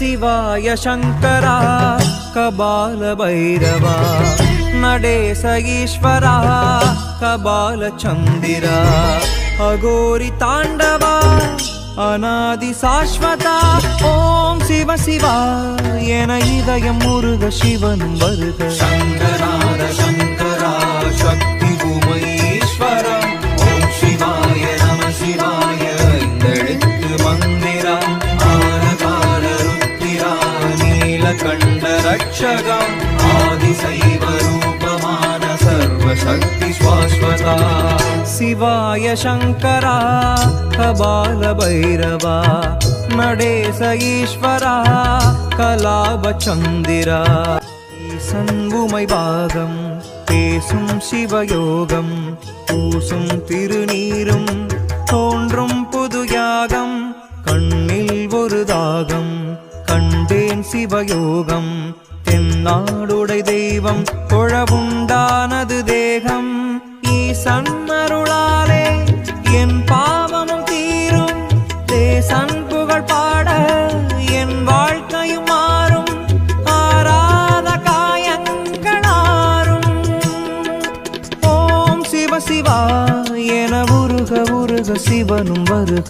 शिवाय शङ्करा कबाल भैरवा नडेश ईश्वरा कबाल चन्दिरा अघोरि ताण्डवा अनादि शाश्वता ओम शिव शिवा एन इदयम मुरुग शिवन वर्ग शंकराद शंकरा शक्ति भूमईश्वरा ओम शिवाय नमः शिवाय इंदळित्तु मंदिरा आलकाल रुद्रा नीलकंठ रक्षका आदिशैव रूपमान सर्वशक्ति शाश्वता शिवाय शंकरा कबाल भैरवा नडेश ईश्वरा कलाब चंदिरा संगुमै भागम पेसुम शिवयोगम पूसुम तिरुनीरुम तोன்றும் புது யாகம் கண்ணில் ஒரு தாகம் கண்டேன் சிவயோகம் தென்னாடுடை தெய்வம் தொழவுண்டானது தேகம் ஈசன் அருளாலே என் பாவமும் தீரும் தேசன் புகழ் பாட என் வாழ்க்கையும் மாறும் ஆராத காயங்களாரும் ஓம் சிவ சிவா என உருக உருக சிவனும் வருக